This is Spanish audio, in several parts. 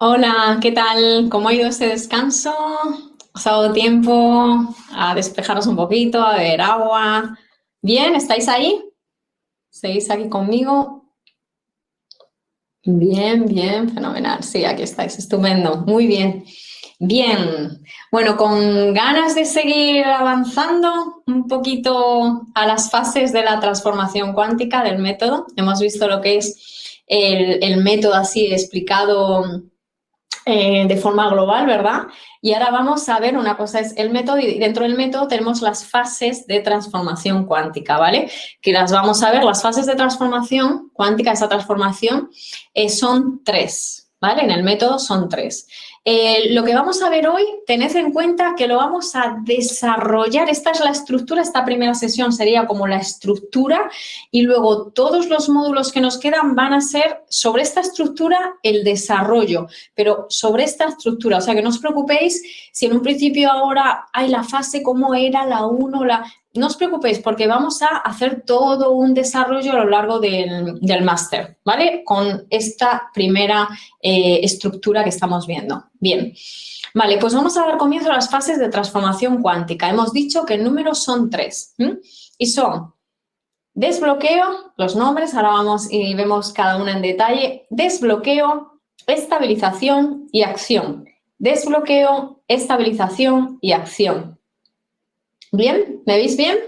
Hola, ¿qué tal? ¿Cómo ha ido ese descanso? ¿Os ha dado tiempo a despejaros un poquito, a beber agua? ¿Bien? ¿Estáis ahí? ¿Seguís aquí conmigo? Bien, bien, fenomenal. Sí, aquí estáis, estupendo. Muy bien. Bien. Bueno, con ganas de seguir avanzando un poquito a las fases de la transformación cuántica del método. Hemos visto lo que es el método así explicado de forma global, ¿verdad? Y ahora vamos a ver una cosa, es el método y dentro del método tenemos las fases de transformación cuántica, ¿vale? Que las vamos a ver, las fases de transformación cuántica, esa transformación son tres, ¿vale? En el método son tres. Lo que vamos a ver hoy, tened en cuenta que lo vamos a desarrollar, esta es la estructura, esta primera sesión sería como la estructura y luego todos los módulos que nos quedan van a ser sobre esta estructura el desarrollo, pero sobre esta estructura, o sea que no os preocupéis si en un principio ahora hay la fase como era la 1, no os preocupéis porque vamos a hacer todo un desarrollo a lo largo del máster, ¿vale? Con esta primera estructura que estamos viendo. Bien, vale, pues vamos a dar comienzo a las fases de transformación cuántica. Hemos dicho que el número son tres y son desbloqueo, los nombres, ahora vamos y vemos cada una en detalle. Desbloqueo, estabilización y acción. Desbloqueo, estabilización y acción. ¿Bien? ¿Me veis bien?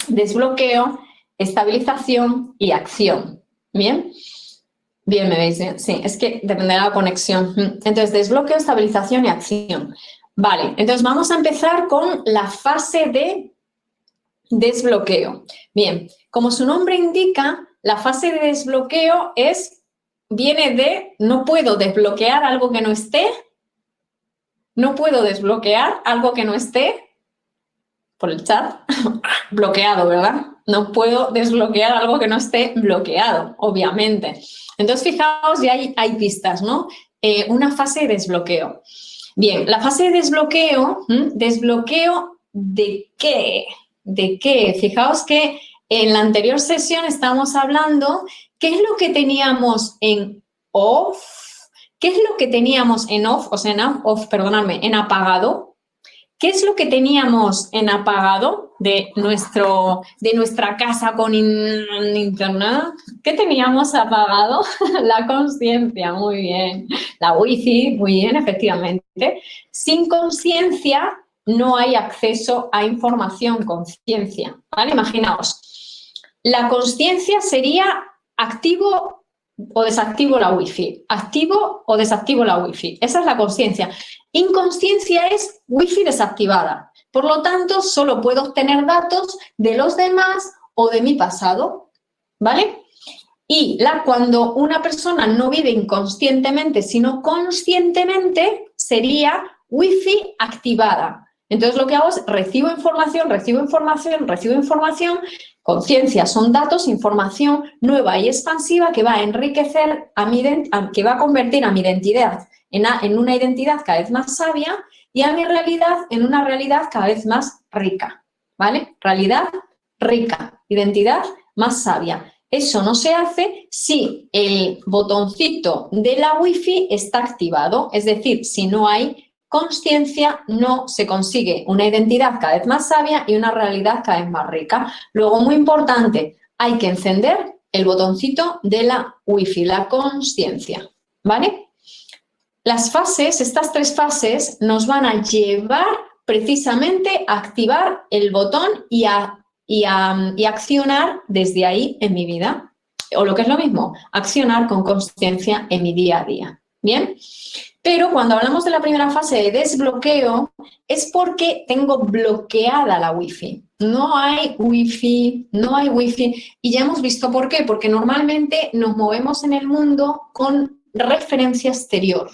Desbloqueo, estabilización y acción. ¿Bien? Bien, ¿me veis bien? Sí, es que depende de la conexión. Entonces, desbloqueo, estabilización y acción. Vale, entonces vamos a empezar con la fase de desbloqueo. Bien, como su nombre indica, la fase de desbloqueo viene de no puedo desbloquear algo que no esté, no puedo desbloquear algo que no esté, por el chat, bloqueado, ¿verdad? No puedo desbloquear algo que no esté bloqueado, obviamente. Entonces, fijaos, ya hay pistas, ¿no? Una fase de desbloqueo. Bien, la fase de desbloqueo, ¿desbloqueo de qué? ¿De qué? Fijaos que en la anterior sesión estábamos hablando, ¿qué es lo que teníamos en off? ¿Qué es lo que teníamos en off? O sea, en apagado. ¿Qué es lo que teníamos en apagado de nuestra casa con internet? ¿Qué teníamos apagado? La consciencia, muy bien. La wifi, muy bien, efectivamente. Sin consciencia no hay acceso a información, conciencia, ¿vale? Imaginaos, la consciencia sería activo o desactivo la wifi, activo o desactivo la wifi. Esa es la consciencia. Inconsciencia es wifi desactivada. Por lo tanto, solo puedo obtener datos de los demás o de mi pasado, ¿vale? Y cuando una persona no vive inconscientemente, sino conscientemente, sería wifi activada. Entonces, lo que hago es recibo información, conciencia son datos, información nueva y expansiva que va a enriquecer que va a convertir a mi identidad en una identidad cada vez más sabia y a mi realidad en una realidad cada vez más rica, ¿vale? Realidad rica, identidad más sabia. Eso no se hace si el botoncito de la wifi está activado, es decir, si no hay consciencia, no se consigue una identidad cada vez más sabia y una realidad cada vez más rica. Luego, muy importante, hay que encender el botoncito de la wifi, la consciencia, ¿vale? Las fases, estas tres fases, nos van a llevar precisamente a activar el botón y accionar desde ahí en mi vida. O lo que es lo mismo, accionar con consciencia en mi día a día. ¿Bien? Pero cuando hablamos de la primera fase de desbloqueo, es porque tengo bloqueada la wifi. No hay wifi, no hay wifi. Y ya hemos visto por qué. Porque normalmente nos movemos en el mundo con referencia exterior.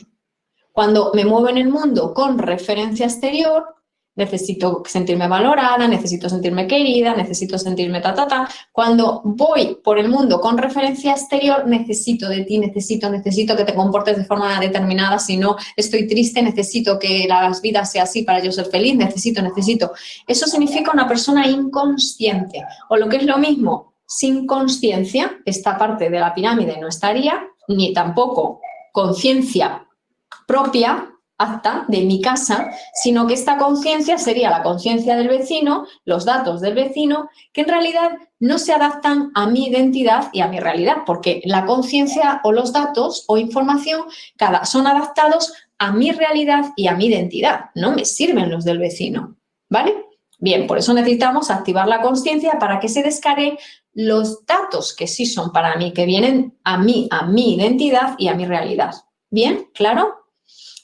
Cuando me muevo en el mundo con referencia exterior, necesito sentirme valorada, necesito sentirme querida, necesito sentirme ta. Cuando voy por el mundo con referencia exterior, necesito de ti, necesito que te comportes de forma determinada, si no estoy triste, necesito que la vida sea así para yo ser feliz, necesito. Eso significa una persona inconsciente. O lo que es lo mismo, sin consciencia, esta parte de la pirámide no estaría, ni tampoco conciencia propia, acta, de mi casa, sino que esta conciencia sería la conciencia del vecino, los datos del vecino, que en realidad no se adaptan a mi identidad y a mi realidad, porque la conciencia o los datos o información son adaptados a mi realidad y a mi identidad, no me sirven los del vecino, ¿vale? Bien, por eso necesitamos activar la conciencia para que se descarguen los datos que sí son para mí, que vienen a mí, a mi identidad y a mi realidad. ¿Bien? ¿Claro?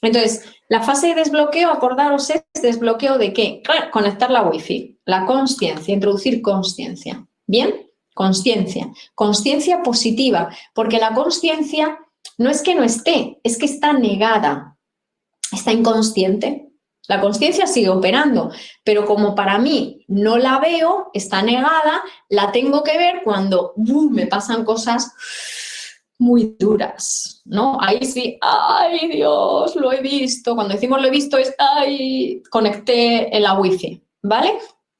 Entonces, la fase de desbloqueo, acordaros, es desbloqueo de qué? Conectar la wifi, la consciencia, introducir consciencia. ¿Bien? Consciencia. Consciencia positiva, porque la consciencia no es que no esté, es que está negada, está inconsciente. La consciencia sigue operando, pero como para mí no la veo, está negada, la tengo que ver cuando me pasan cosas muy duras, ¿no? Ahí sí, ¡ay, Dios, lo he visto! Cuando decimos lo he visto es, ¡ay, conecté en la wifi! ¿Vale?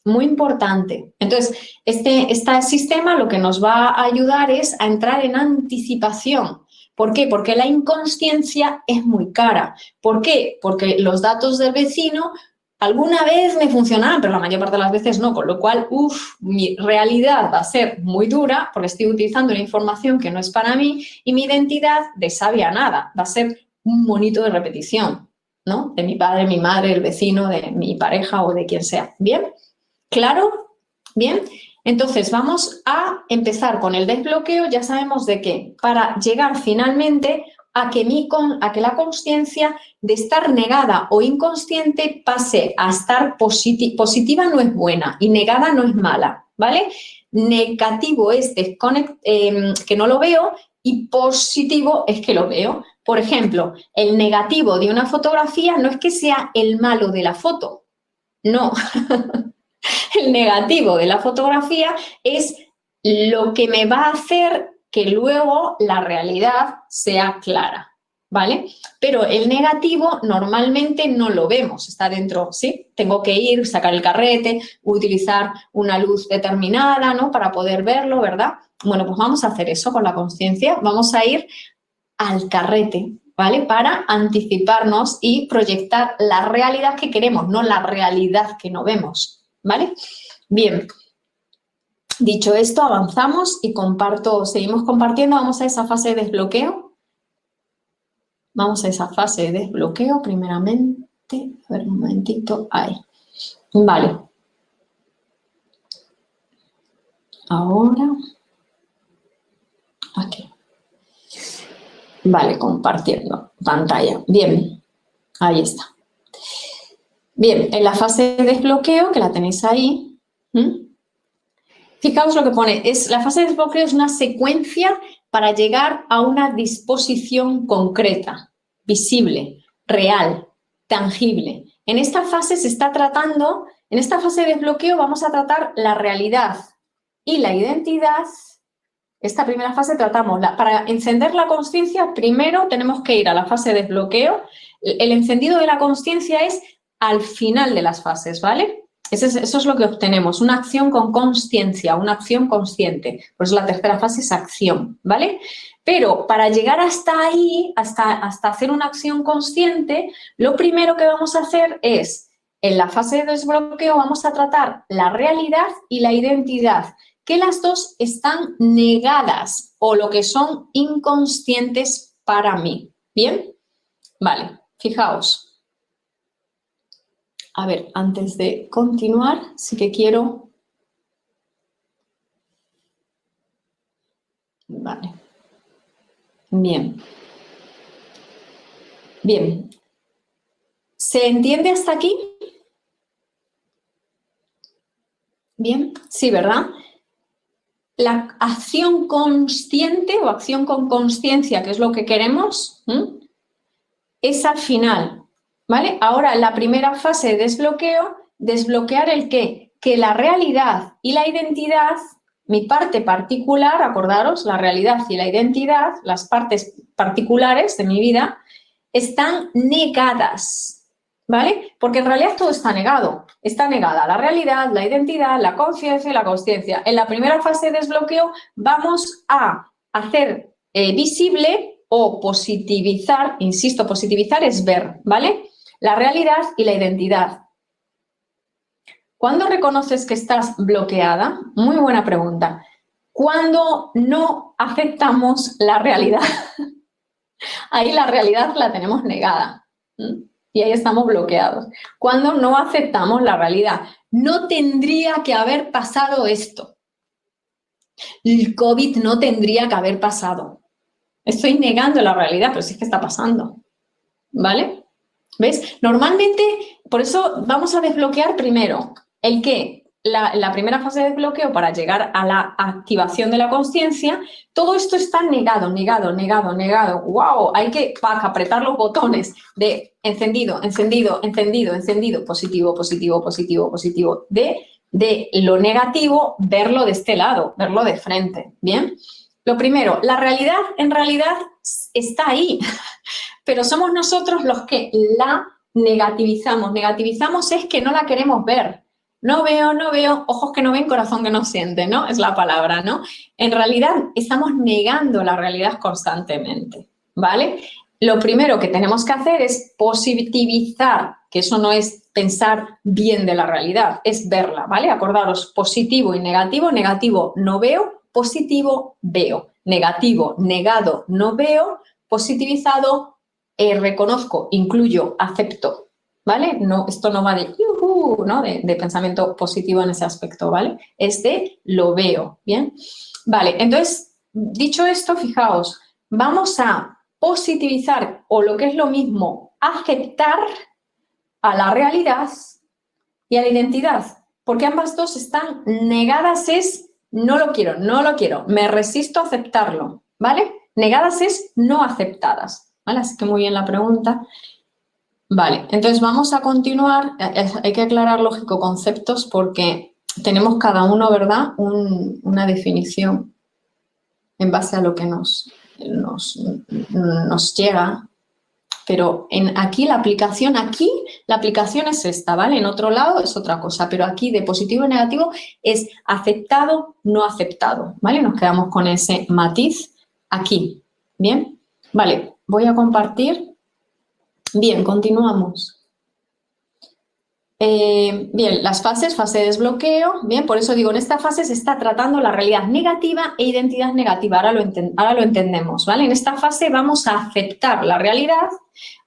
Muy importante. Entonces, este sistema lo que nos va a ayudar es a entrar en anticipación. ¿Por qué? Porque la inconsciencia es muy cara. ¿Por qué? Porque los datos del vecino alguna vez me funcionaban, pero la mayor parte de las veces no, con lo cual, mi realidad va a ser muy dura porque estoy utilizando una información que no es para mí y mi identidad de sabia nada, va a ser un monito de repetición, ¿no? De mi padre, mi madre, el vecino, de mi pareja o de quien sea. ¿Bien? ¿Claro? ¿Bien? Entonces, vamos a empezar con el desbloqueo. Ya sabemos de qué. Para llegar finalmente a que la consciencia de estar negada o inconsciente pase a estar positiva no es buena y negada no es mala, ¿vale? Negativo es que no lo veo y positivo es que lo veo. Por ejemplo, el negativo de una fotografía no es que sea el malo de la foto, no. El negativo de la fotografía es lo que me va a hacer que luego la realidad sea clara, ¿vale? Pero el negativo normalmente no lo vemos, está dentro, ¿sí? Tengo que ir, sacar el carrete, utilizar una luz determinada, ¿no? Para poder verlo, ¿verdad? Bueno, pues vamos a hacer eso con la conciencia, vamos a ir al carrete, ¿vale? Para anticiparnos y proyectar la realidad que queremos, no la realidad que no vemos, ¿vale? Bien, dicho esto, avanzamos y seguimos compartiendo, vamos a esa fase de desbloqueo. Vamos a esa fase de desbloqueo primeramente. A ver, un momentito, ahí. Vale. Ahora, aquí. Vale, compartiendo pantalla. Bien, ahí está. Bien, en la fase de desbloqueo, que la tenéis ahí, fijaos lo que pone, la fase de desbloqueo es una secuencia para llegar a una disposición concreta, visible, real, tangible. En esta fase en esta fase de desbloqueo vamos a tratar la realidad y la identidad. Esta primera fase tratamos, para encender la consciencia, primero tenemos que ir a la fase de desbloqueo. El encendido de la consciencia es al final de las fases, ¿vale? Eso es lo que obtenemos, una acción con consciencia, una acción consciente. Por eso la tercera fase es acción, ¿vale? Pero para llegar hasta ahí, hasta hacer una acción consciente, lo primero que vamos a hacer es, en la fase de desbloqueo, vamos a tratar la realidad y la identidad, que las dos están negadas o lo que son inconscientes para mí. ¿Bien? Vale, fijaos. A ver, antes de continuar, sí que quiero... Vale. Bien. Bien. ¿Se entiende hasta aquí? Bien. Sí, ¿verdad? La acción consciente o acción con consciencia, que es lo que queremos, es al final, ¿vale? Ahora, en la primera fase de desbloqueo, desbloquear el qué, que la realidad y la identidad, mi parte particular, acordaros, la realidad y la identidad, las partes particulares de mi vida, están negadas, ¿vale? Porque en realidad todo está negado. Está negada la realidad, la identidad, la conciencia y la consciencia. En la primera fase de desbloqueo vamos a hacer visible o positivizar, insisto, positivizar es ver, ¿vale? La realidad y la identidad. ¿Cuándo reconoces que estás bloqueada? Muy buena pregunta. Cuando no aceptamos la realidad. Ahí la realidad la tenemos negada. Y ahí estamos bloqueados. Cuando no aceptamos la realidad. No tendría que haber pasado esto. El COVID no tendría que haber pasado. Estoy negando la realidad, pero sí es que está pasando. ¿Vale? ¿Ves? Normalmente, por eso vamos a desbloquear primero el qué. La primera fase de desbloqueo para llegar a la activación de la consciencia, todo esto está negado, negado, negado, negado. ¡Wow! Hay que apretar los botones de encendido, encendido, encendido, encendido, positivo, positivo, positivo, positivo. De lo negativo, verlo de este lado, verlo de frente. ¿Bien? Lo primero, la realidad en realidad está ahí, pero somos nosotros los que la negativizamos. Negativizamos es que no la queremos ver. No veo, ojos que no ven, corazón que no siente, ¿no? Es la palabra, ¿no? En realidad estamos negando la realidad constantemente, ¿vale? Lo primero que tenemos que hacer es positivizar, que eso no es pensar bien de la realidad, es verla, ¿vale? Acordaros, positivo y negativo. Negativo, no veo. Positivo, veo. Negativo, negado, no veo. Positivizado, reconozco, incluyo, acepto. ¿Vale? No, esto no va de yuhu, ¿no? De pensamiento positivo en ese aspecto, ¿vale? Es de lo veo, ¿bien? Vale, entonces, dicho esto, fijaos, vamos a positivizar, o lo que es lo mismo, aceptar a la realidad y a la identidad, porque ambas dos están negadas, es no lo quiero, me resisto a aceptarlo, ¿vale? Negadas es no aceptadas, ¿vale? Así que muy bien la pregunta. Vale, entonces vamos a continuar. Hay que aclarar, lógico, conceptos porque tenemos cada uno, ¿verdad?, una definición en base a lo que nos llega. Pero aquí la aplicación es esta, ¿vale? En otro lado es otra cosa, pero aquí de positivo y negativo es aceptado, no aceptado, ¿vale? Nos quedamos con ese matiz aquí, ¿bien? Vale, voy a compartir. Bien, continuamos. Bien, las fases, fase de desbloqueo, bien, por eso digo, en esta fase se está tratando la realidad negativa e identidad negativa, ahora lo entendemos, ¿vale? En esta fase vamos a aceptar la realidad,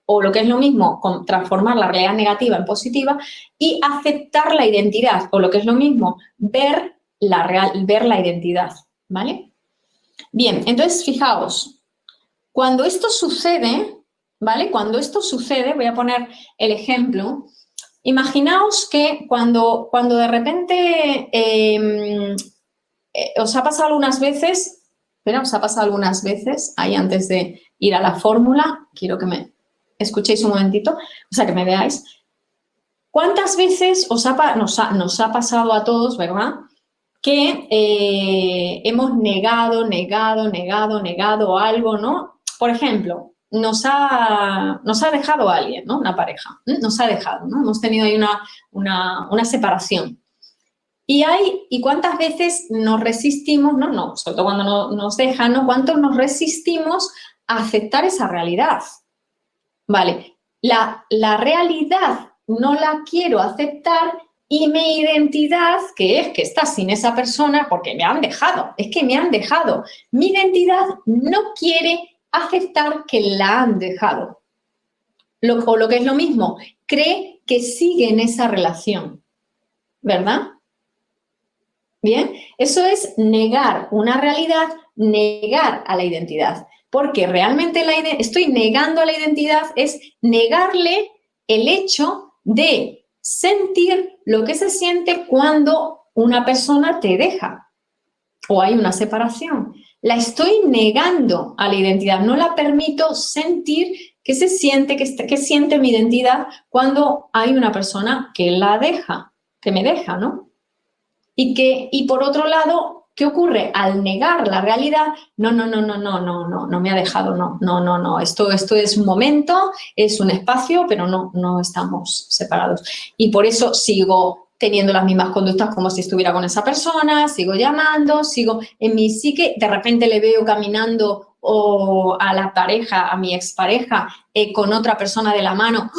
o lo que es lo mismo, transformar la realidad negativa en positiva, y aceptar la identidad, o lo que es lo mismo, ver la identidad, ¿vale? Bien, entonces, fijaos, cuando esto sucede, ¿vale? Cuando esto sucede, voy a poner el ejemplo. Imaginaos que cuando de repente os ha pasado algunas veces, ahí antes de ir a la fórmula, quiero que me escuchéis un momentito, o sea, que me veáis. ¿Cuántas veces nos ha pasado a todos, verdad?, que hemos negado algo, ¿no? Por ejemplo, nos ha dejado alguien, ¿no? Una pareja, nos ha dejado, ¿no? Hemos tenido ahí una separación. ¿Y cuántas veces nos resistimos, no, sobre todo cuando nos dejan, ¿no? ¿Cuántos nos resistimos a aceptar esa realidad? Vale, la realidad no la quiero aceptar y mi identidad, que es que está sin esa persona porque me han dejado, es que me han dejado. Mi identidad no quiere aceptar que la han dejado. O lo que es lo mismo, cree que sigue en esa relación, ¿verdad? Bien, eso es negar una realidad, negar a la identidad. Porque realmente estoy negando a la identidad, es negarle el hecho de sentir lo que se siente cuando una persona te deja o hay una separación. La estoy negando a la identidad, no la permito sentir qué se siente, qué siente mi identidad cuando hay una persona que la deja, que me deja, ¿no? Y por otro lado, ¿qué ocurre? Al negar la realidad, no me ha dejado, no, esto es un momento, es un espacio, pero no estamos separados. Y por eso sigo teniendo las mismas conductas como si estuviera con esa persona, sigo llamando, sigo en mi psique, de repente le veo caminando o a la pareja, a mi expareja, con otra persona de la mano,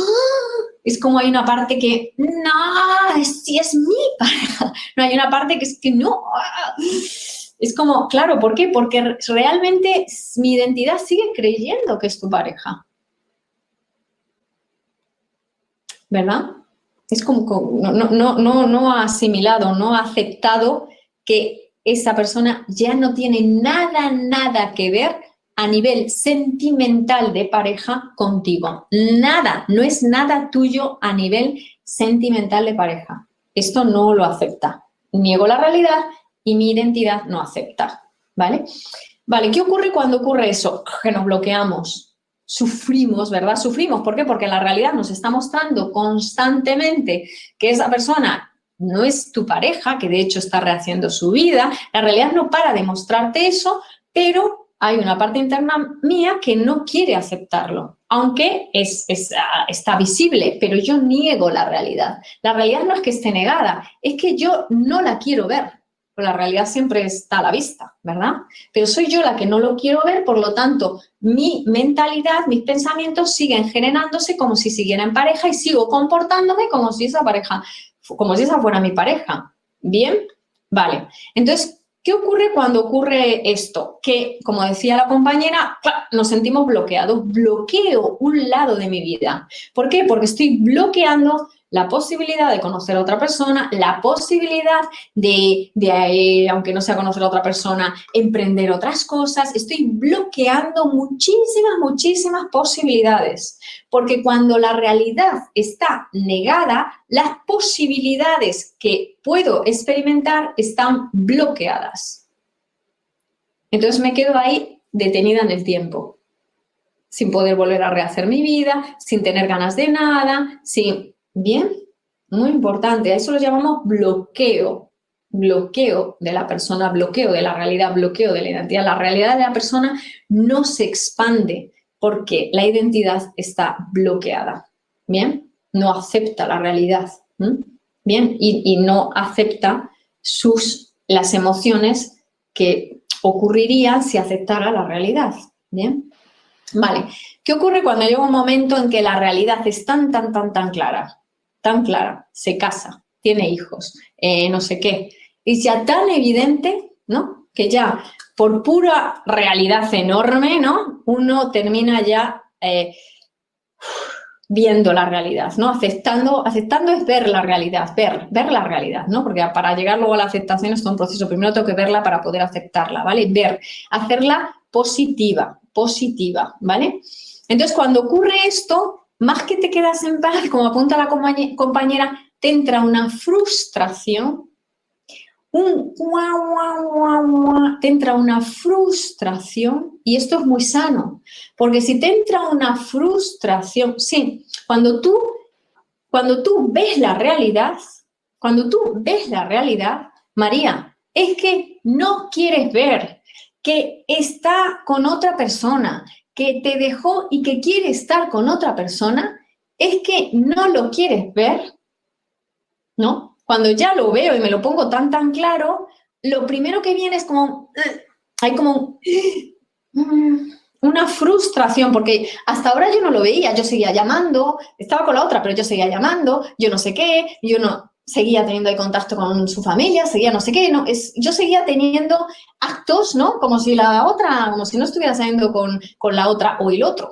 es como hay una parte que, no, si es mi pareja. No, hay una parte que es que no. Es como, claro, ¿por qué? Porque realmente mi identidad sigue creyendo que es tu pareja. ¿Verdad? Es como no ha asimilado, no ha aceptado que esa persona ya no tiene nada que ver a nivel sentimental de pareja contigo. Nada, no es nada tuyo a nivel sentimental de pareja. Esto no lo acepta. Niego la realidad y mi identidad no acepta. ¿Vale? Vale, ¿qué ocurre cuando ocurre eso? Que nos bloqueamos. Sufrimos, ¿verdad? Sufrimos. ¿Por qué? Porque la realidad nos está mostrando constantemente que esa persona no es tu pareja, que de hecho está rehaciendo su vida. La realidad no para de mostrarte eso, pero hay una parte interna mía que no quiere aceptarlo, aunque está visible, pero yo niego la realidad. La realidad no es que esté negada, es que yo no la quiero ver. La realidad siempre está a la vista, ¿verdad? Pero soy yo la que no lo quiero ver, por lo tanto, mi mentalidad, mis pensamientos siguen generándose como si siguiera en pareja y sigo comportándome como si esa fuera mi pareja. ¿Bien? Vale. Entonces, ¿qué ocurre cuando ocurre esto? Que, como decía la compañera, nos sentimos bloqueados. Bloqueo un lado de mi vida. ¿Por qué? Porque estoy bloqueando la posibilidad de conocer a otra persona, la posibilidad de aunque no sea conocer a otra persona, emprender otras cosas. Estoy bloqueando muchísimas posibilidades. Porque cuando la realidad está negada, las posibilidades que puedo experimentar están bloqueadas. Entonces me quedo ahí detenida en el tiempo, sin poder volver a rehacer mi vida, sin tener ganas de nada, sin... Bien, muy importante, a eso lo llamamos bloqueo. Bloqueo de la persona, bloqueo de la realidad, bloqueo de la identidad. La realidad de la persona no se expande porque la identidad está bloqueada. Bien, no acepta la realidad. Bien, y no acepta las emociones que ocurrirían si aceptara la realidad. Bien. Vale, ¿qué ocurre cuando llega un momento en que la realidad es tan clara, se casa, tiene hijos, no sé qué, y ya tan evidente, ¿no? Que ya por pura realidad enorme, ¿no? Uno termina ya viendo la realidad, ¿no? Aceptando es ver la realidad, ver la realidad, ¿no? Porque para llegar luego a la aceptación es todo un proceso. Primero tengo que verla para poder aceptarla, ¿vale? Hacerla positiva, ¿vale? Entonces, cuando ocurre esto, más que te quedas en paz, como apunta la compañera, te entra una frustración, te entra una frustración, y esto es muy sano, porque si te entra una frustración, sí, cuando tú ves la realidad, María, es que no quieres ver que está con otra persona, que te dejó y que quiere estar con otra persona, es que no lo quieres ver, ¿no? Cuando ya lo veo y me lo pongo tan claro, lo primero que viene es como, hay como una frustración, porque hasta ahora yo no lo veía, yo seguía llamando, estaba con la otra, pero yo seguía llamando, yo no sé qué, yo no seguía teniendo ahí contacto con su familia, seguía no sé qué, no, yo seguía teniendo actos, ¿no? Como si no estuviera saliendo con la otra o el otro.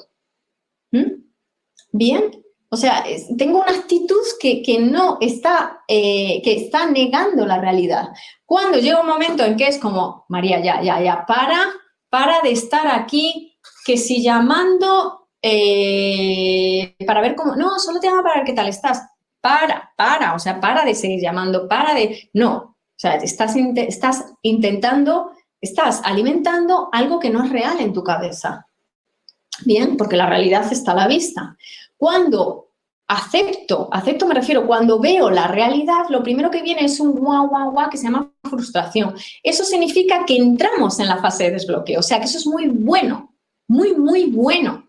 Bien, o sea, tengo una actitud que no está, que está negando la realidad. Cuando llega un momento en que es como, María, ya, para de estar aquí, que si llamando para ver cómo, no, solo te llamo para ver qué tal estás. O sea, para de seguir llamando, no, o sea, estás intentando, estás alimentando algo que no es real en tu cabeza. Bien, porque la realidad está a la vista. Cuando acepto me refiero, cuando veo la realidad, lo primero que viene es un guau que se llama frustración. Eso significa que entramos en la fase de desbloqueo, o sea que eso es muy bueno, muy bueno.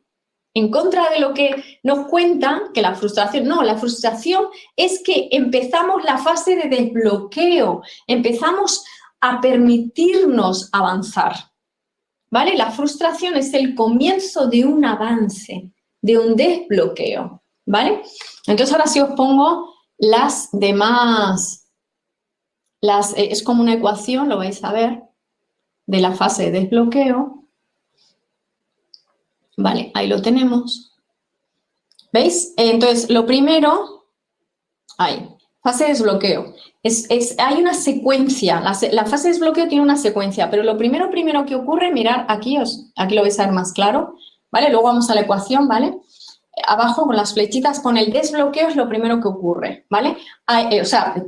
En contra de lo que nos cuentan, que la frustración es que empezamos la fase de desbloqueo, empezamos a permitirnos avanzar. ¿vale? La frustración es el comienzo de un avance, de un desbloqueo, ¿vale? Entonces ahora sí os pongo las demás, es como una ecuación, lo vais a ver, de la fase de desbloqueo. Vale, ahí lo tenemos. ¿Veis? Entonces, lo primero, ahí, fase de desbloqueo. Hay una secuencia, la fase de desbloqueo tiene una secuencia, pero lo primero que ocurre, mirad, aquí lo vais a ver más claro, ¿vale? Luego vamos a la ecuación, ¿vale? Abajo con las flechitas pone el desbloqueo es lo primero que ocurre, ¿vale?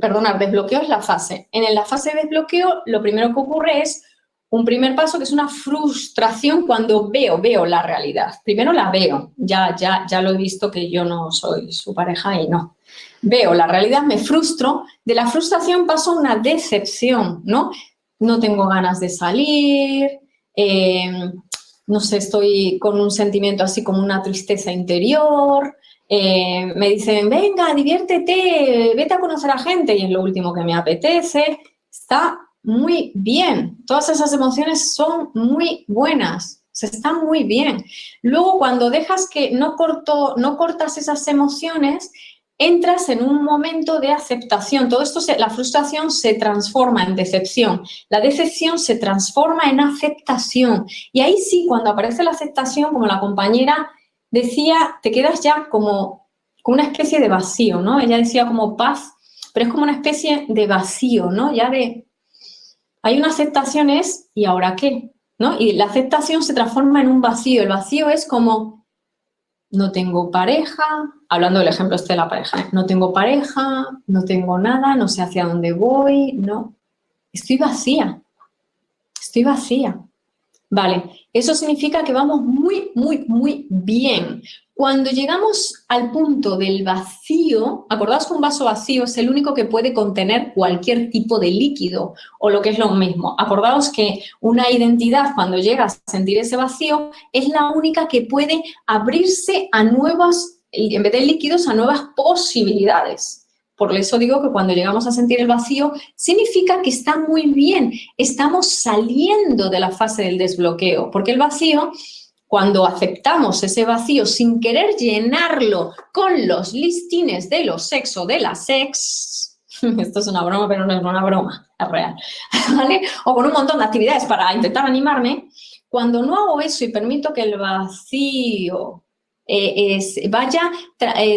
Perdonad, desbloqueo es la fase. En la fase de desbloqueo lo primero que ocurre es un primer paso que es una frustración cuando veo la realidad. Primero la veo, ya lo he visto que yo no soy su pareja y no. Veo la realidad, me frustro, de la frustración paso a una decepción, ¿no? No tengo ganas de salir, no sé, estoy con un sentimiento así como una tristeza interior, me dicen, venga, diviértete, vete a conocer a gente y es lo último que me apetece. Está muy bien, todas esas emociones son muy buenas, se están muy bien. Luego, cuando dejas que no cortas esas emociones, entras en un momento de aceptación. Todo esto, la frustración se transforma en decepción, la decepción se transforma en aceptación. Y ahí sí, cuando aparece la aceptación, como la compañera decía, te quedas ya como una especie de vacío, ¿no? Ella decía como paz, pero es como una especie de vacío, ¿no? Hay una aceptación ¿y ahora qué? ¿No? Y la aceptación se transforma en un vacío. El vacío es como, no tengo pareja, hablando del ejemplo de la pareja, no tengo pareja, no tengo nada, no sé hacia dónde voy, no. Estoy vacía. Vale, eso significa que vamos muy, muy, muy bien. Cuando llegamos al punto del vacío, acordaos que un vaso vacío es el único que puede contener cualquier tipo de líquido o lo que es lo mismo. Acordaos que una identidad, cuando llega a sentir ese vacío, es la única que puede abrirse a nuevas, en vez de líquidos, a nuevas posibilidades. Por eso digo que cuando llegamos a sentir el vacío, significa que está muy bien, estamos saliendo de la fase del desbloqueo, porque el vacío, cuando aceptamos ese vacío sin querer llenarlo con los listines de los sex o de la sex, esto es una broma, pero no es una broma, es real, ¿vale? O con un montón de actividades para intentar animarme, cuando no hago eso y permito que el vacío vaya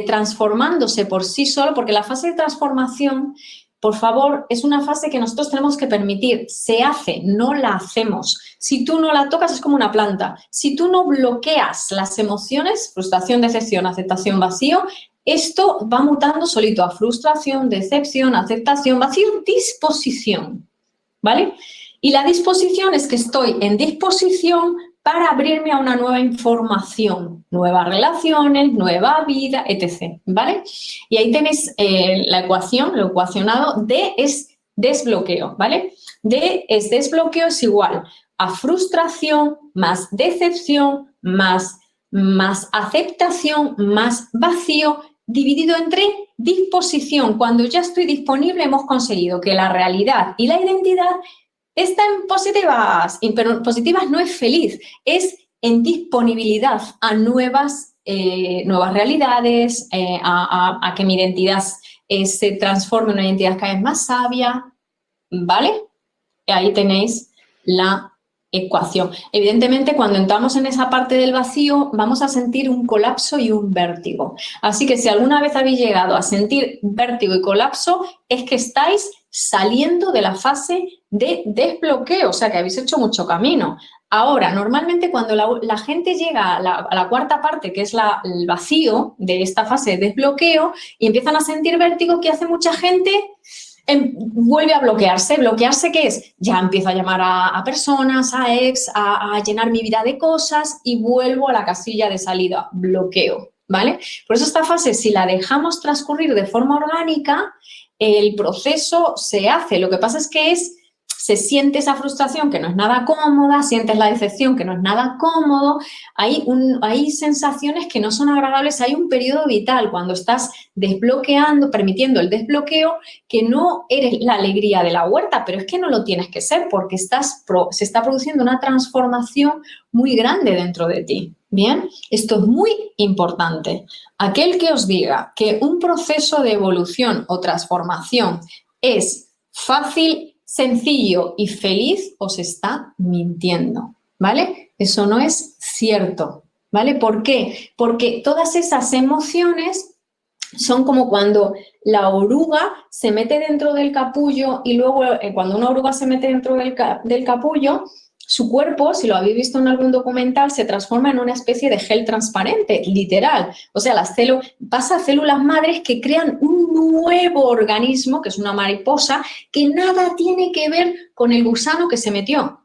transformándose por sí solo, porque la fase de transformación, por favor, es una fase que nosotros tenemos que permitir. Se hace, no la hacemos. Si tú no la tocas, es como una planta. Si tú no bloqueas las emociones, frustración, decepción, aceptación, vacío, esto va mutando solito a frustración, decepción, aceptación, vacío, disposición, ¿vale? Y la disposición es que estoy en disposición para abrirme a una nueva información, nuevas relaciones, nueva vida, etc., ¿vale? Y ahí tenéis la ecuación, lo ecuacionado. D es desbloqueo, ¿vale? D es desbloqueo es igual a frustración más decepción más aceptación más vacío dividido entre disposición. Cuando ya estoy disponible hemos conseguido que la realidad y la identidad están positivas, pero positivas no es feliz, es en disponibilidad a nuevas realidades, a que mi identidad se transforme en una identidad cada vez más sabia, ¿vale? Ahí tenéis la ecuación. Evidentemente, cuando entramos en esa parte del vacío, vamos a sentir un colapso y un vértigo. Así que si alguna vez habéis llegado a sentir vértigo y colapso, es que estáis saliendo de la fase de desbloqueo, o sea que habéis hecho mucho camino. Ahora, normalmente cuando la gente llega a la cuarta parte, que es el vacío de esta fase de desbloqueo, y empiezan a sentir vértigo, ¿qué hace mucha gente? Vuelve a bloquearse. ¿Bloquearse qué es? Ya empiezo a llamar a personas, a ex, a llenar mi vida de cosas y vuelvo a la casilla de salida. Bloqueo, ¿vale? Por eso esta fase, si la dejamos transcurrir de forma orgánica, el proceso se hace. Lo que pasa es que se siente esa frustración que no es nada cómoda, sientes la decepción que no es nada cómodo, hay sensaciones que no son agradables, hay un periodo vital cuando estás desbloqueando, permitiendo el desbloqueo, que no eres la alegría de la huerta, pero es que no lo tienes que ser porque se está produciendo una transformación muy grande dentro de ti. Bien, esto es muy importante. Aquel que os diga que un proceso de evolución o transformación es fácil, sencillo y feliz, os está mintiendo, ¿vale? Eso no es cierto, ¿vale? ¿Por qué? Porque todas esas emociones son como cuando la oruga se mete dentro del capullo y luego cuando una oruga se mete dentro del capullo, su cuerpo, si lo habéis visto en algún documental, se transforma en una especie de gel transparente, literal. O sea, pasa a células madres que crean un nuevo organismo, que es una mariposa, que nada tiene que ver con el gusano que se metió.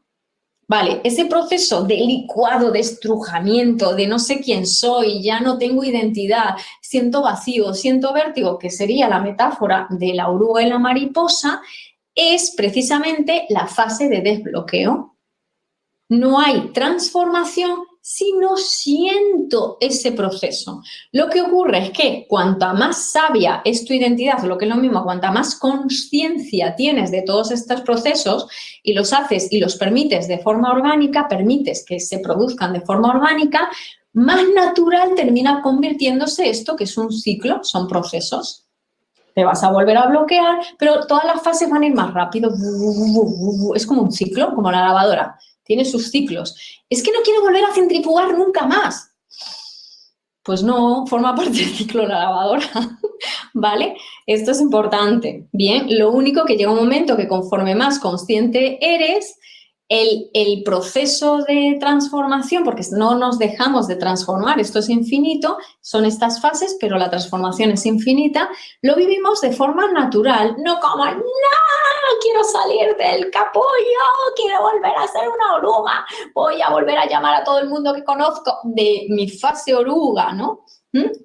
Vale, ese proceso de licuado, de estrujamiento, de no sé quién soy, ya no tengo identidad, siento vacío, siento vértigo, que sería la metáfora de la oruga y la mariposa, es precisamente la fase de desbloqueo. No hay transformación si no siento ese proceso. Lo que ocurre es que cuanta más sabia es tu identidad, lo que es lo mismo, cuanta más conciencia tienes de todos estos procesos y los haces y los permites de forma orgánica, permites que se produzcan de forma orgánica, más natural termina convirtiéndose esto que es un ciclo, son procesos. Te vas a volver a bloquear, pero todas las fases van a ir más rápido. Es como un ciclo, como la lavadora. Tiene sus ciclos. Es que no quiero volver a centrifugar nunca más. Pues no, forma parte del ciclo de la lavadora, ¿vale? Esto es importante. Bien, lo único que llega un momento que conforme más consciente eres, el proceso de transformación, porque no nos dejamos de transformar, esto es infinito, son estas fases, pero la transformación es infinita, lo vivimos de forma natural, no como, no, quiero salir del capullo, quiero volver a ser una oruga, voy a volver a llamar a todo el mundo que conozco de mi fase oruga, ¿no?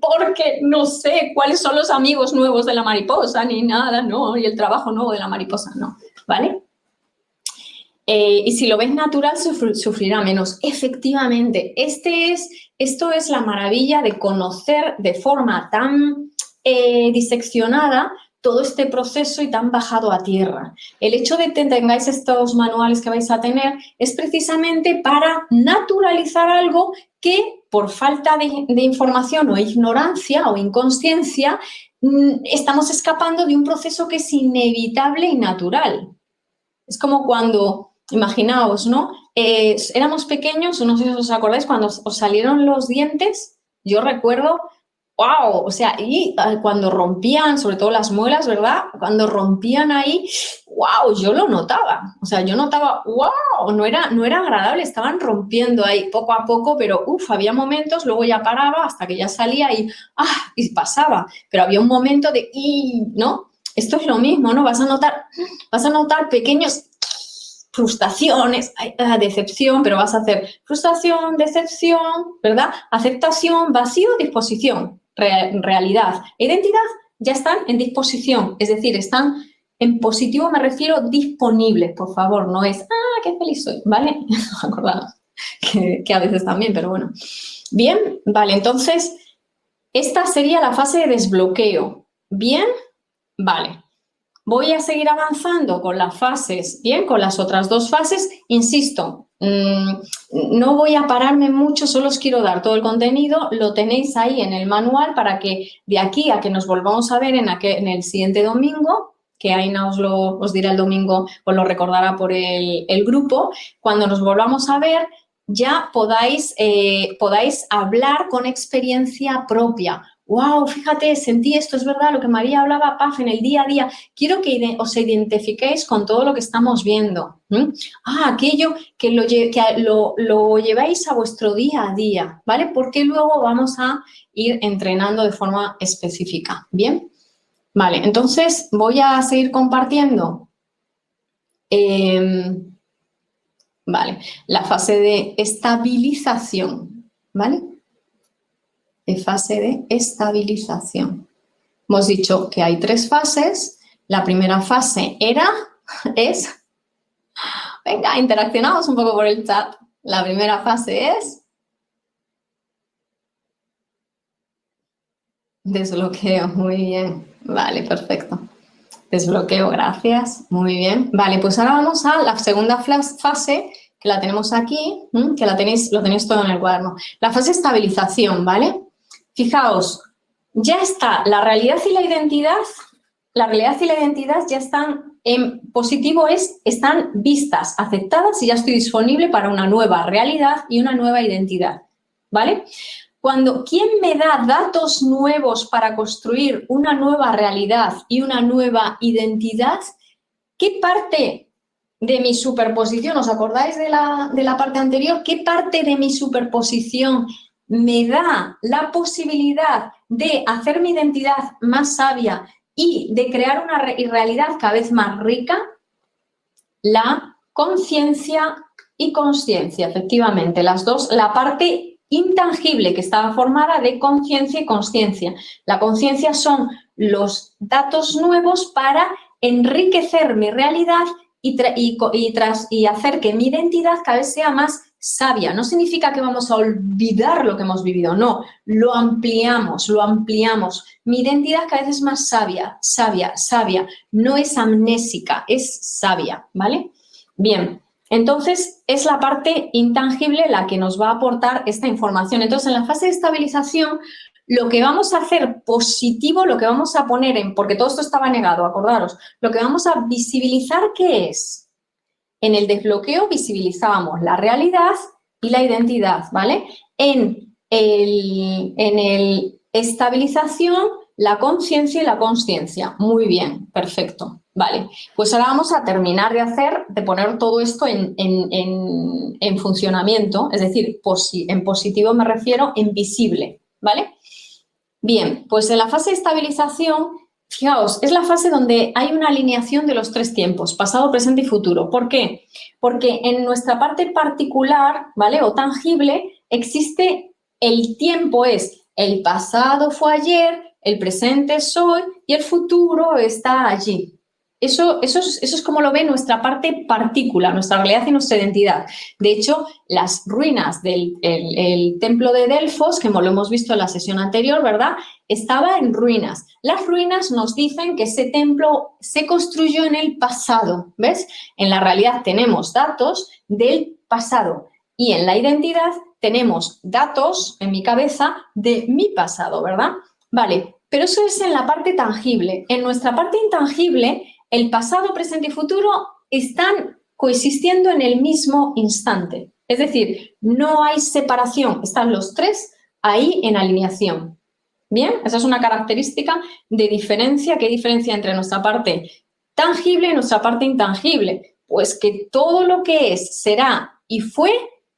Porque no sé cuáles son los amigos nuevos de la mariposa, ni nada, ¿no? Y el trabajo nuevo de la mariposa, no, ¿vale? Y si lo ves natural, sufrirá menos. Efectivamente, esto es la maravilla de conocer de forma tan diseccionada todo este proceso y tan bajado a tierra. El hecho de que tengáis estos manuales que vais a tener es precisamente para naturalizar algo que por falta de información o ignorancia o inconsciencia estamos escapando de un proceso que es inevitable y natural. Es como cuando, imaginaos, ¿no? Éramos pequeños, no sé si os acordáis, cuando os salieron los dientes, yo recuerdo, wow, o sea, y cuando rompían, sobre todo las muelas, ¿verdad? Cuando rompían ahí, wow, yo lo notaba. O sea, yo notaba, wow, no era agradable, estaban rompiendo ahí poco a poco, pero había momentos, luego ya paraba hasta que ya salía y pasaba. Pero había un momento de, ¿no? Esto es lo mismo, ¿no? Vas a notar pequeños frustraciones, decepción, pero vas a hacer frustración, decepción, ¿verdad? Aceptación, vacío, disposición, realidad. Identidad ya están en disposición, es decir, están en positivo, me refiero disponibles, por favor, no es, qué feliz soy, ¿vale? Acordad que a veces también, pero bueno. Bien, vale, entonces, esta sería la fase de desbloqueo. Bien, vale. Voy a seguir avanzando con las fases, bien, con las otras dos fases. Insisto, no voy a pararme mucho, solo os quiero dar todo el contenido. Lo tenéis ahí en el manual para que de aquí a que nos volvamos a ver en el siguiente domingo, que Aina os dirá el domingo, os lo recordará por el grupo, cuando nos volvamos a ver ya podáis hablar con experiencia propia. Wow, fíjate, sentí esto, es verdad, lo que María hablaba, Paz, en el día a día. Quiero que os identifiquéis con todo lo que estamos viendo. Aquello que lo lleváis a vuestro día a día, ¿vale? Porque luego vamos a ir entrenando de forma específica, ¿bien? Vale, entonces voy a seguir compartiendo. Vale, la fase de estabilización, ¿vale? Fase de estabilización. Hemos dicho que hay 3 fases. La primera fase es Venga, interaccionamos un poco por el chat. La primera fase es desbloqueo. Muy bien. Vale, perfecto. Desbloqueo, gracias. Muy bien. Vale, pues ahora vamos a la segunda fase, que la tenemos aquí, que lo tenéis todo en el cuaderno. La fase de estabilización, ¿vale? Fijaos, ya está la realidad y la identidad ya están en positivo, están vistas, aceptadas y ya estoy disponible para una nueva realidad y una nueva identidad, ¿vale? ¿Quién me da datos nuevos para construir una nueva realidad y una nueva identidad? ¿Qué parte de mi superposición, os acordáis de la parte anterior? ¿Qué parte de mi superposición me da la posibilidad de hacer mi identidad más sabia y de crear una realidad cada vez más rica? La conciencia y consciencia, efectivamente, las dos, la parte intangible que estaba formada de conciencia y consciencia. La conciencia son los datos nuevos para enriquecer mi realidad y hacer que mi identidad cada vez sea más sabia. No significa que vamos a olvidar lo que hemos vivido, no, lo ampliamos. Mi identidad cada vez es más sabia, no es amnésica, es sabia, ¿vale? Bien, entonces es la parte intangible la que nos va a aportar esta información. Entonces, en la fase de estabilización, lo que vamos a hacer positivo, lo que vamos a poner porque todo esto estaba negado, acordaros, lo que vamos a visibilizar, ¿qué es? En el desbloqueo visibilizábamos la realidad y la identidad, ¿vale? En el estabilización, la conciencia y la consciencia. Muy bien, perfecto. Vale, pues ahora vamos a terminar de poner todo esto en funcionamiento, es decir, en positivo me refiero en visible, ¿vale? Bien, pues en la fase de estabilización, fijaos, es la fase donde hay una alineación de los tres tiempos, pasado, presente y futuro. ¿Por qué? Porque en nuestra parte particular, ¿vale? O tangible, existe el tiempo, es el pasado fue ayer, el presente es hoy y el futuro está allí. Eso es como lo ve nuestra parte partícula, nuestra realidad y nuestra identidad. De hecho, las ruinas del el templo de Delfos, que lo hemos visto en la sesión anterior, ¿verdad? Estaba en ruinas. Las ruinas nos dicen que ese templo se construyó en el pasado, ¿ves? En la realidad tenemos datos del pasado y en la identidad tenemos datos en mi cabeza de mi pasado, ¿verdad? Vale, pero eso es en la parte tangible. En nuestra parte intangible, el pasado, presente y futuro están coexistiendo en el mismo instante. Es decir, no hay separación, están los tres ahí en alineación. Bien, esa es una característica de diferencia. ¿Qué diferencia entre nuestra parte tangible y nuestra parte intangible? Pues que todo lo que es, será y fue,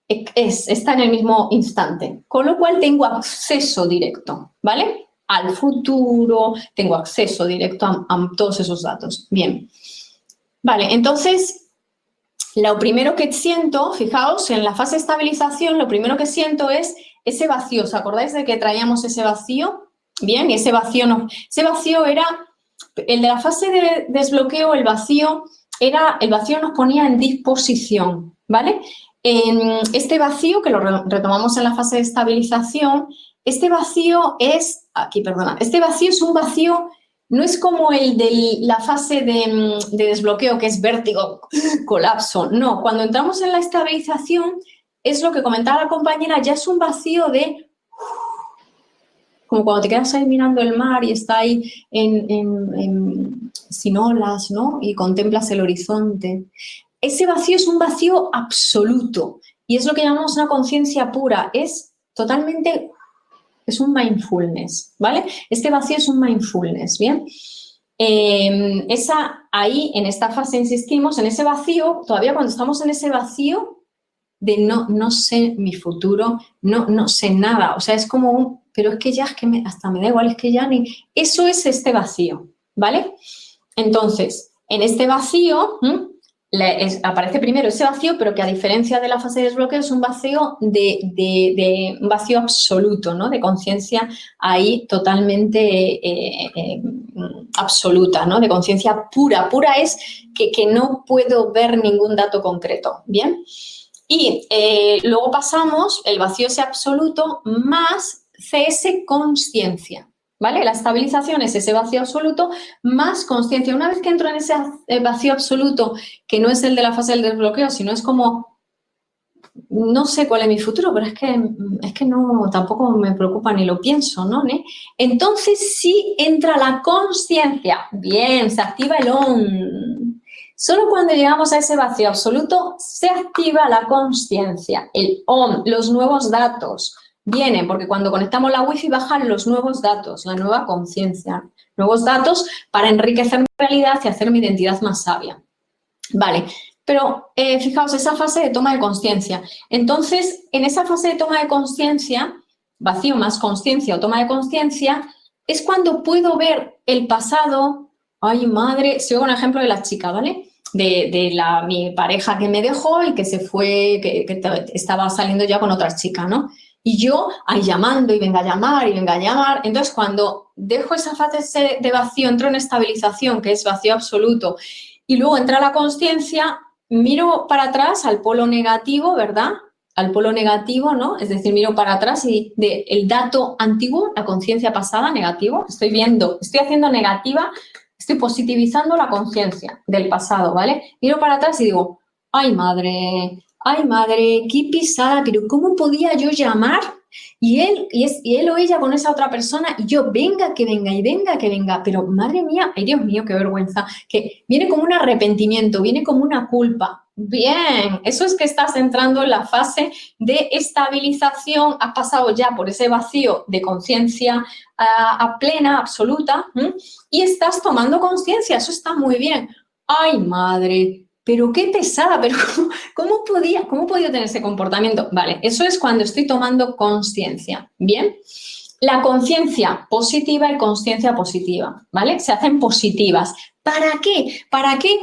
está en el mismo instante. Con lo cual tengo acceso directo, ¿vale? Al futuro, tengo acceso directo a todos esos datos. Bien. Vale, entonces, lo primero que siento, fijaos, en la fase de estabilización, lo primero que siento es ese vacío. ¿Os acordáis de que traíamos ese vacío? Bien, y ese vacío era, el de la fase de desbloqueo, el vacío nos ponía en disposición, ¿vale? Este vacío, que lo retomamos en la fase de estabilización, este vacío es un vacío, no es como el de la fase de desbloqueo, que es vértigo, colapso. No, cuando entramos en la estabilización, es lo que comentaba la compañera, ya es un vacío como cuando te quedas ahí mirando el mar y está ahí sin olas, ¿no? Y contemplas el horizonte. Ese vacío es un vacío absoluto y es lo que llamamos una conciencia pura. Es un mindfulness, ¿vale? Este vacío es un mindfulness, ¿bien? Ahí, en esta fase, insistimos, en ese vacío, todavía cuando estamos en ese vacío de no sé mi futuro, no sé nada, o sea, es como pero es que ya, hasta me da igual, es que ya ni... Eso es este vacío, ¿vale? Entonces, en este vacío aparece primero ese vacío, pero que a diferencia de la fase de desbloqueo es un vacío un vacío absoluto, ¿no? De conciencia ahí totalmente absoluta, ¿no? De conciencia pura. Pura es que no puedo ver ningún dato concreto, ¿bien? Y luego pasamos el vacío ese absoluto más CS conciencia. ¿Vale? La estabilización es ese vacío absoluto más conciencia. Una vez que entro en ese vacío absoluto, que no es el de la fase del desbloqueo, sino es como, no sé cuál es mi futuro, pero es que no, tampoco me preocupa ni lo pienso, ¿no? Entonces sí entra la conciencia. Bien, se activa el ON. Solo cuando llegamos a ese vacío absoluto se activa la conciencia, el ON, los nuevos datos. Vienen porque cuando conectamos la wifi bajan los nuevos datos, la nueva conciencia, nuevos datos para enriquecer mi realidad y hacer mi identidad más sabia. Vale, pero fijaos, esa fase de toma de conciencia. Entonces, en esa fase de toma de conciencia, vacío más conciencia o toma de conciencia, es cuando puedo ver el pasado. Ay, madre, sigo un ejemplo de la chica, ¿vale? Mi pareja que me dejó y que se fue, que estaba saliendo ya con otra chica, ¿no? Y yo ahí llamando y venga a llamar y venga a llamar. Entonces, cuando dejo esa fase de vacío, entro en estabilización, que es vacío absoluto, y luego entra la conciencia, miro para atrás al polo negativo, ¿verdad? Al polo negativo, ¿no? Es decir, miro para atrás y el dato antiguo, la conciencia pasada, negativo, estoy haciendo negativa, estoy positivizando la conciencia del pasado, ¿vale? Miro para atrás y digo, ay, madre, qué pisada, pero ¿cómo podía yo llamar? Y él o ella con esa otra persona y yo, venga, que venga, y venga, que venga. Pero, madre mía, ay, Dios mío, qué vergüenza. Que viene como un arrepentimiento, viene como una culpa. Bien, eso es que estás entrando en la fase de estabilización, has pasado ya por ese vacío de conciencia a plena, absoluta, y estás tomando conciencia, eso está muy bien. Ay, madre, pero qué pesada, pero ¿cómo podía tener ese comportamiento? Vale, eso es cuando estoy tomando conciencia, ¿bien? La conciencia positiva y conciencia positiva, ¿vale? Se hacen positivas. ¿Para qué? ¿Para qué?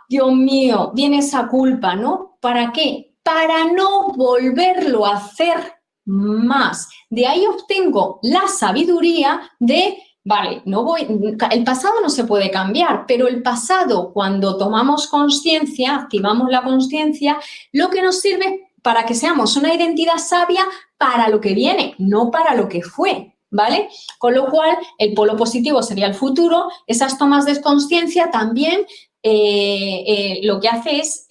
Dios mío, viene esa culpa, ¿no? ¿Para qué? Para no volverlo a hacer más. De ahí obtengo la sabiduría de, vale, el pasado no se puede cambiar, pero el pasado, cuando tomamos conciencia, activamos la conciencia, lo que nos sirve para que seamos una identidad sabia para lo que viene, no para lo que fue. ¿Vale? Con lo cual, el polo positivo sería el futuro, esas tomas de conciencia también lo que hace es,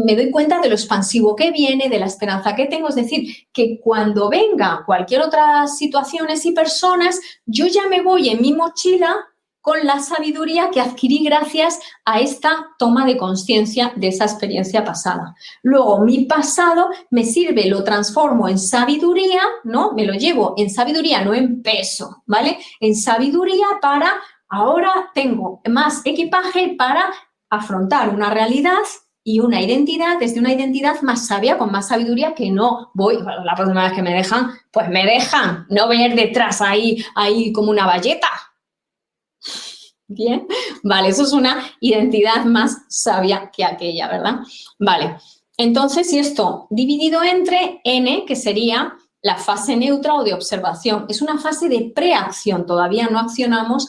me doy cuenta de lo expansivo que viene, de la esperanza que tengo, es decir, que cuando venga cualquier otra situaciones y personas, yo ya me voy en mi mochila con la sabiduría que adquirí gracias a esta toma de conciencia de esa experiencia pasada. Luego, mi pasado me sirve, lo transformo en sabiduría, ¿no? Me lo llevo en sabiduría, no en peso, ¿vale? En sabiduría para, ahora tengo más equipaje para afrontar una realidad y una identidad, desde una identidad más sabia, con más sabiduría, que no voy, bueno, la próxima vez que me dejan, pues me dejan, no venir detrás ahí como una bayeta. Bien, vale, eso es una identidad más sabia que aquella, ¿verdad? Vale, entonces, y esto dividido entre N, que sería la fase neutra o de observación, es una fase de preacción, todavía no accionamos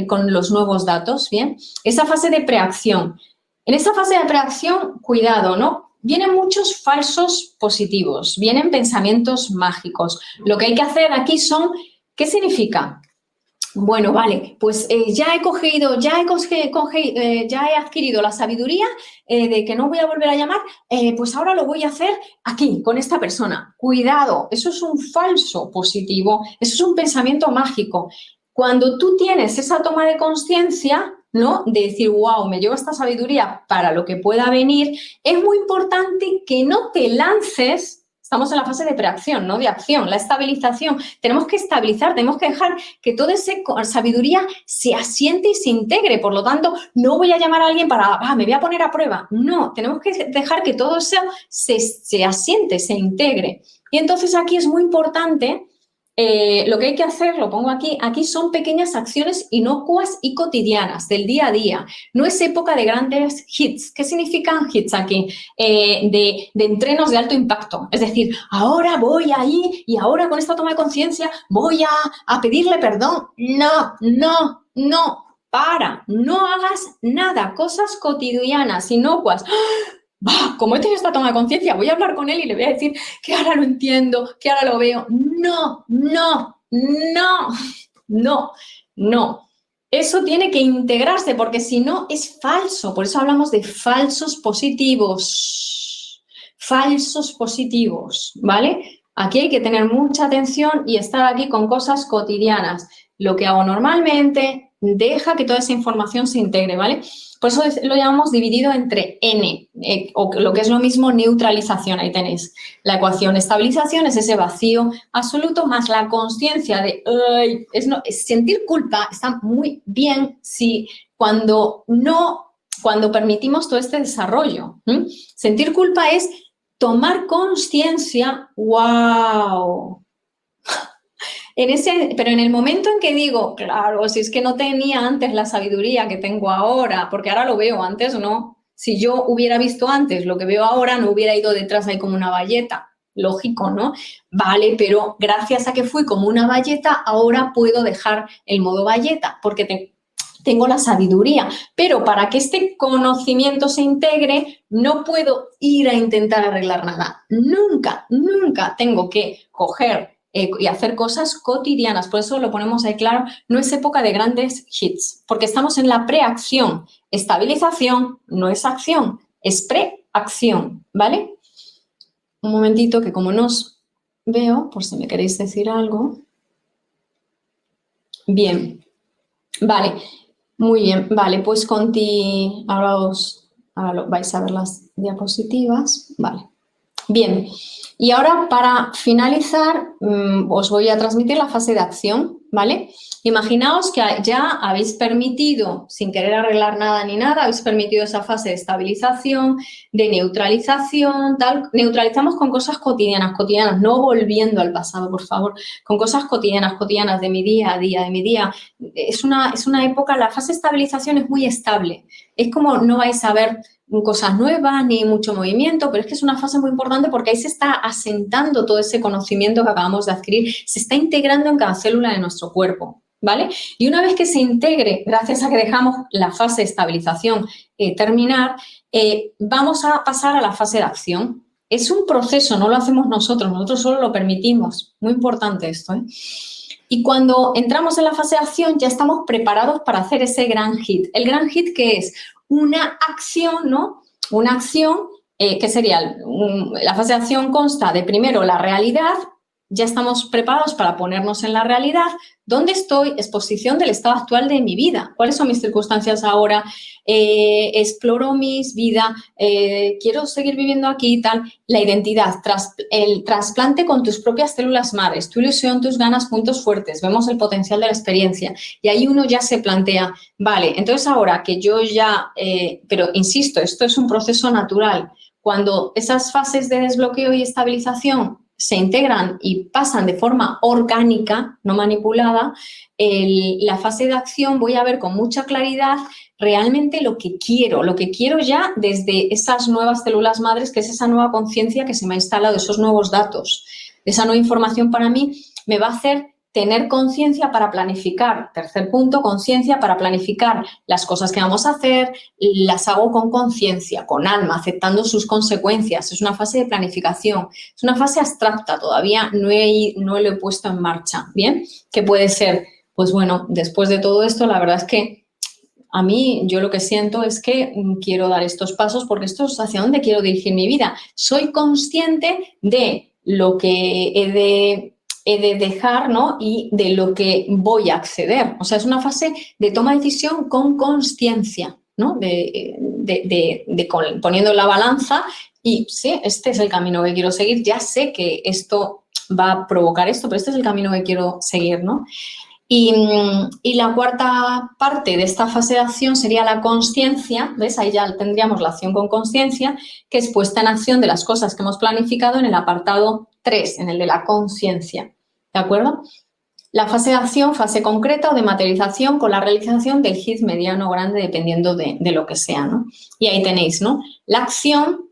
con los nuevos datos, ¿bien? Esa fase de preacción. En esa fase de preacción, cuidado, ¿no? Vienen muchos falsos positivos, vienen pensamientos mágicos. Lo que hay que hacer aquí son, ¿qué significa? Bueno, vale, pues ya he adquirido la sabiduría de que no voy a volver a llamar, pues ahora lo voy a hacer aquí, con esta persona. Cuidado, eso es un falso positivo, eso es un pensamiento mágico. Cuando tú tienes esa toma de conciencia, ¿no? De decir, wow, me llevo esta sabiduría para lo que pueda venir, es muy importante que no te lances. Estamos en la fase de preacción, no de acción, la estabilización. Tenemos que estabilizar, tenemos que dejar que toda esa sabiduría se asiente y se integre. Por lo tanto, no voy a llamar a alguien para, me voy a poner a prueba. No, tenemos que dejar que todo eso se asiente, se integre. Y entonces aquí es muy importante lo que hay que hacer, lo pongo aquí son pequeñas acciones inocuas y cotidianas del día a día. No es época de grandes hits. ¿Qué significan hits aquí? De entrenos de alto impacto. Es decir, ahora voy ahí y ahora con esta toma de conciencia voy a pedirle perdón. No, no, no. Para, no hagas nada. Cosas cotidianas, inocuas. Bah, como he tenido esta toma de conciencia, voy a hablar con él y le voy a decir que ahora lo entiendo, que ahora lo veo. No, no, no, no, no. Eso tiene que integrarse porque si no es falso. Por eso hablamos de falsos positivos. Falsos positivos, ¿vale? Aquí hay que tener mucha atención y estar aquí con cosas cotidianas. Lo que hago normalmente, deja que toda esa información se integre, ¿vale? Por eso lo llamamos dividido entre N, o lo que es lo mismo neutralización. Ahí tenéis la ecuación. Estabilización es ese vacío absoluto más la consciencia de es sentir culpa. Está muy bien si cuando permitimos todo este desarrollo. Sentir culpa es tomar conciencia. ¡Wow! Pero en el momento en que digo, claro, si es que no tenía antes la sabiduría que tengo ahora, porque ahora lo veo, antes no. Si yo hubiera visto antes lo que veo ahora, no hubiera ido detrás ahí como una bayeta. Lógico, ¿no? Vale, pero gracias a que fui como una bayeta, ahora puedo dejar el modo bayeta, porque tengo la sabiduría. Pero para que este conocimiento se integre, no puedo ir a intentar arreglar nada. Nunca, nunca tengo que coger y hacer cosas cotidianas. Por eso lo ponemos ahí claro, no es época de grandes hits, porque estamos en la preacción. Estabilización no es acción, es preacción, ¿vale? Un momentito que como no os veo, por si me queréis decir algo. Bien, vale, muy bien, vale, pues ahora vais a ver las diapositivas, vale. Bien, y ahora para finalizar os voy a transmitir la fase de acción, ¿vale? Imaginaos que ya habéis permitido, sin querer arreglar nada ni nada, habéis permitido esa fase de estabilización, de neutralización, tal. Neutralizamos con cosas cotidianas, no volviendo al pasado, por favor, con cosas cotidianas de mi día a día, de mi día. Es una época, la fase de estabilización es muy estable. Es como no vais a ver cosas nuevas ni mucho movimiento, pero es que es una fase muy importante porque ahí se está asentando todo ese conocimiento que acabamos de adquirir, se está integrando en cada célula de nuestro cuerpo, ¿vale? Y una vez que se integre, gracias a que dejamos la fase de estabilización terminar, vamos a pasar a la fase de acción. Es un proceso, no lo hacemos nosotros solo lo permitimos. Muy importante esto, ¿eh? Y cuando entramos en la fase de acción ya estamos preparados para hacer ese gran hit. ¿El gran hit qué es? Una acción, ¿no? Una acción que sería, la fase de acción consta de primero la realidad, ya estamos preparados para ponernos en la realidad. ¿Dónde estoy? Exposición del estado actual de mi vida. ¿Cuáles son mis circunstancias ahora? Exploro mis vida, quiero seguir viviendo aquí y tal. La identidad, el trasplante con tus propias células madres, tu ilusión, tus ganas, puntos fuertes. Vemos el potencial de la experiencia. Y ahí uno ya se plantea, vale, entonces ahora que yo ya, pero insisto, esto es un proceso natural. Cuando esas fases de desbloqueo y estabilización se integran y pasan de forma orgánica, no manipulada, la fase de acción voy a ver con mucha claridad realmente lo que quiero ya desde esas nuevas células madres, que es esa nueva conciencia que se me ha instalado, esos nuevos datos, esa nueva información para mí me va a hacer tener conciencia para planificar. Tercer punto, conciencia para planificar las cosas que vamos a hacer, las hago con conciencia, con alma, aceptando sus consecuencias. Es una fase de planificación, es una fase abstracta, todavía no lo he puesto en marcha, ¿bien? ¿Qué puede ser? Pues bueno, después de todo esto, la verdad es que a mí, yo lo que siento es que quiero dar estos pasos porque esto es hacia dónde quiero dirigir mi vida. Soy consciente de lo que he de dejar, ¿no? Y de lo que voy a acceder. O sea, es una fase de toma de decisión con consciencia, ¿no? Poniendo la balanza y sí, este es el camino que quiero seguir. Ya sé que esto va a provocar esto, pero este es el camino que quiero seguir, ¿no? Y la cuarta parte de esta fase de acción sería la consciencia, ¿ves? Ahí ya tendríamos la acción con consciencia, que es puesta en acción de las cosas que hemos planificado en el apartado 3, en el de la conciencia, ¿de acuerdo? La fase de acción, fase concreta o de materialización con la realización del hit mediano o grande dependiendo de lo que sea, ¿no? Y ahí tenéis, ¿no? La acción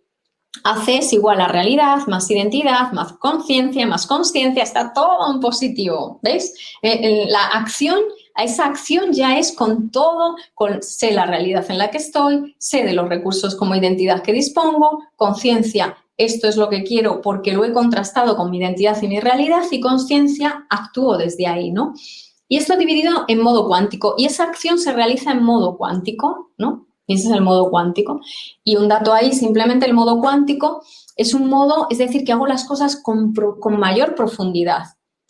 AC es igual a realidad, más identidad, más conciencia, está todo en positivo, ¿veis? La acción, esa acción ya es con todo, sé la realidad en la que estoy, sé de los recursos como identidad que dispongo, conciencia, esto es lo que quiero porque lo he contrastado con mi identidad y mi realidad, y conciencia, actúo desde ahí, ¿no? Y esto dividido en modo cuántico, y esa acción se realiza en modo cuántico, ¿no? Y ese es el modo cuántico. Y un dato ahí, simplemente el modo cuántico es un modo, es decir, que hago las cosas con mayor profundidad.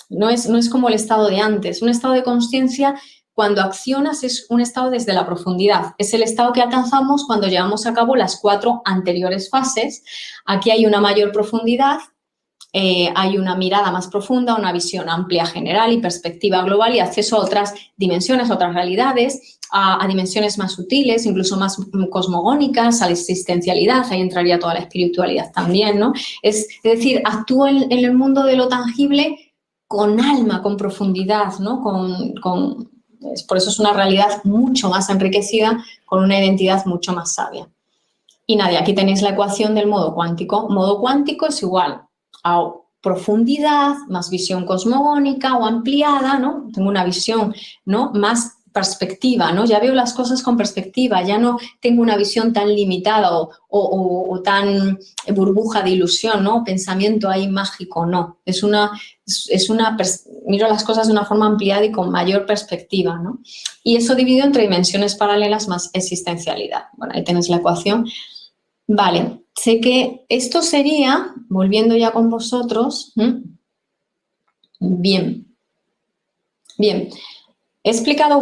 No es como el estado de antes. Un estado de consciencia, cuando accionas, es un estado desde la profundidad. Es el estado que alcanzamos cuando llevamos a cabo las 4 anteriores fases. Aquí hay una mayor profundidad. Hay una mirada más profunda, una visión amplia general y perspectiva global y acceso a otras dimensiones, a otras realidades, a dimensiones más sutiles, incluso más cosmogónicas, a la existencialidad, ahí entraría toda la espiritualidad también, ¿no? Es decir, actúo en el mundo de lo tangible con alma, con profundidad, ¿no? Por eso es una realidad mucho más enriquecida, con una identidad mucho más sabia. Y nada, aquí tenéis la ecuación del modo cuántico. Modo cuántico es igual a profundidad, más visión cosmogónica o ampliada, ¿no? Tengo una visión, ¿no? Más perspectiva, ¿no? Ya veo las cosas con perspectiva, ya no tengo una visión tan limitada o tan burbuja de ilusión, ¿no? Pensamiento ahí mágico, no. Miro las cosas de una forma ampliada y con mayor perspectiva, ¿no? Y eso dividido entre dimensiones paralelas más existencialidad. Bueno, ahí tenéis la ecuación. Vale, sé que esto sería, volviendo ya con vosotros, bien, he explicado,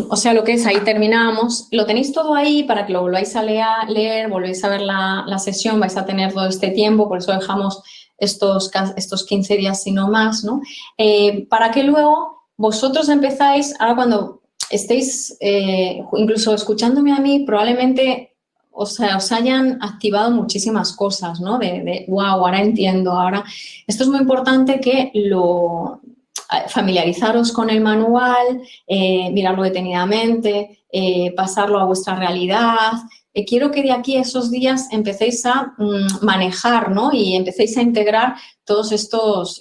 o sea, lo que es, ahí terminamos, lo tenéis todo ahí para que lo volváis a leer, volvéis a ver la sesión, vais a tener todo este tiempo, por eso dejamos estos 15 días y no más, ¿no? Para que luego vosotros empezáis, ahora cuando estéis incluso escuchándome a mí, probablemente os hayan activado muchísimas cosas, ¿no? Wow, ahora entiendo, ahora. Esto es muy importante que familiarizaros con el manual, mirarlo detenidamente, pasarlo a vuestra realidad. Quiero que de aquí a esos días empecéis a manejar, ¿no? Y empecéis a integrar todas estas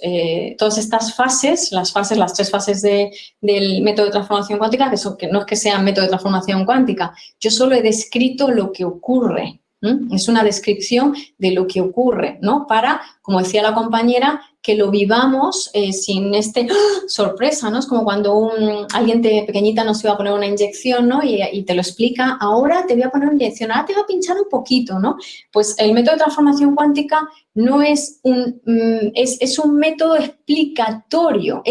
fases, las 3 fases del método de transformación cuántica, que no es que sean método de transformación cuántica, yo solo he descrito lo que ocurre. Es una descripción de lo que ocurre, ¿no? Para, como decía la compañera, que lo vivamos sin sorpresa, ¿no? Es como cuando alguien pequeñita nos iba a poner una inyección, ¿no? Y te lo explica, ahora te voy a poner una inyección, ahora te voy a pinchar un poquito, ¿no? Pues el método de transformación cuántica no es es un método explicatorio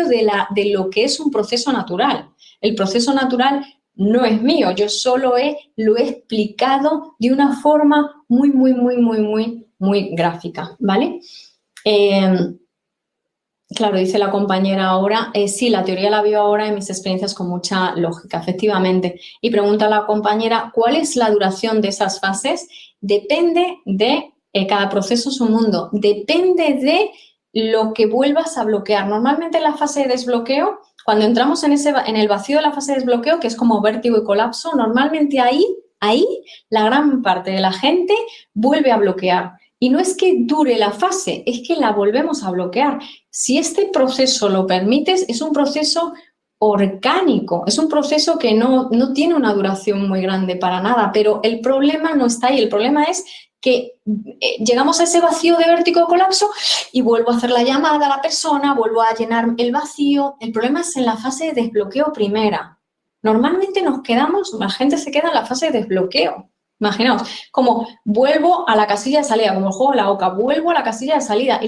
de lo que es un proceso natural. El proceso natural no es mío, yo solo lo he explicado de una forma muy gráfica, ¿vale? Claro, dice la compañera ahora, sí, la teoría la veo ahora en mis experiencias con mucha lógica, efectivamente. Y pregunta a la compañera, ¿cuál es la duración de esas fases? Depende de, cada proceso es un mundo, depende de lo que vuelvas a bloquear. Normalmente en la fase de desbloqueo, cuando entramos en el vacío de la fase de desbloqueo, que es como vértigo y colapso, normalmente ahí la gran parte de la gente vuelve a bloquear. Y no es que dure la fase, es que la volvemos a bloquear. Si este proceso lo permites, es un proceso orgánico, es un proceso que no tiene una duración muy grande para nada, pero el problema no está ahí, el problema es que llegamos a ese vacío de vértigo de colapso y vuelvo a hacer la llamada a la persona, vuelvo a llenar el vacío. El problema es en la fase de desbloqueo primera. Normalmente la gente se queda en la fase de desbloqueo. Imaginaos, como vuelvo a la casilla de salida, como el juego de la oca, vuelvo a la casilla de salida y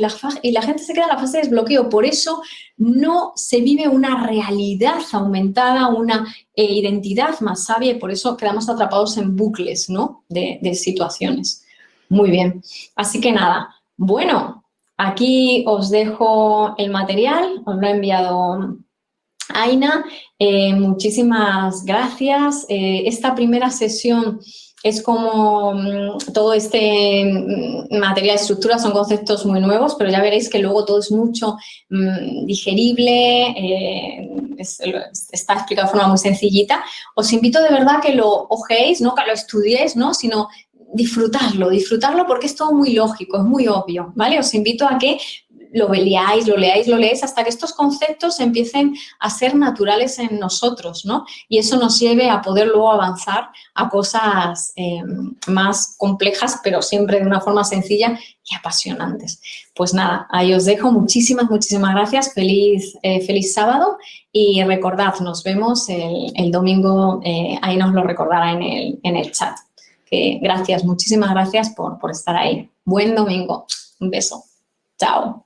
la gente se queda en la fase de desbloqueo. Por eso no se vive una realidad aumentada, una identidad más sabia, y por eso quedamos atrapados en bucles, ¿no? de situaciones. Muy bien. Así que nada, bueno, aquí os dejo el material, os lo he enviado Aina, muchísimas gracias. Esta primera sesión es como todo este material de estructura, son conceptos muy nuevos, pero ya veréis que luego todo es mucho digerible, está explicado de forma muy sencillita. Os invito de verdad a que lo ojeéis, no que lo estudiéis, ¿no? Sino disfrutarlo porque es todo muy lógico, es muy obvio, ¿vale? Os invito a que lo leáis hasta que estos conceptos empiecen a ser naturales en nosotros, ¿no? Y eso nos lleve a poder luego avanzar a cosas más complejas, pero siempre de una forma sencilla y apasionantes. Pues nada, ahí os dejo. Muchísimas gracias. Feliz sábado y recordad, nos vemos el domingo, ahí nos lo recordará en el chat. Gracias, muchísimas gracias por estar ahí. Buen domingo. Un beso. Chao.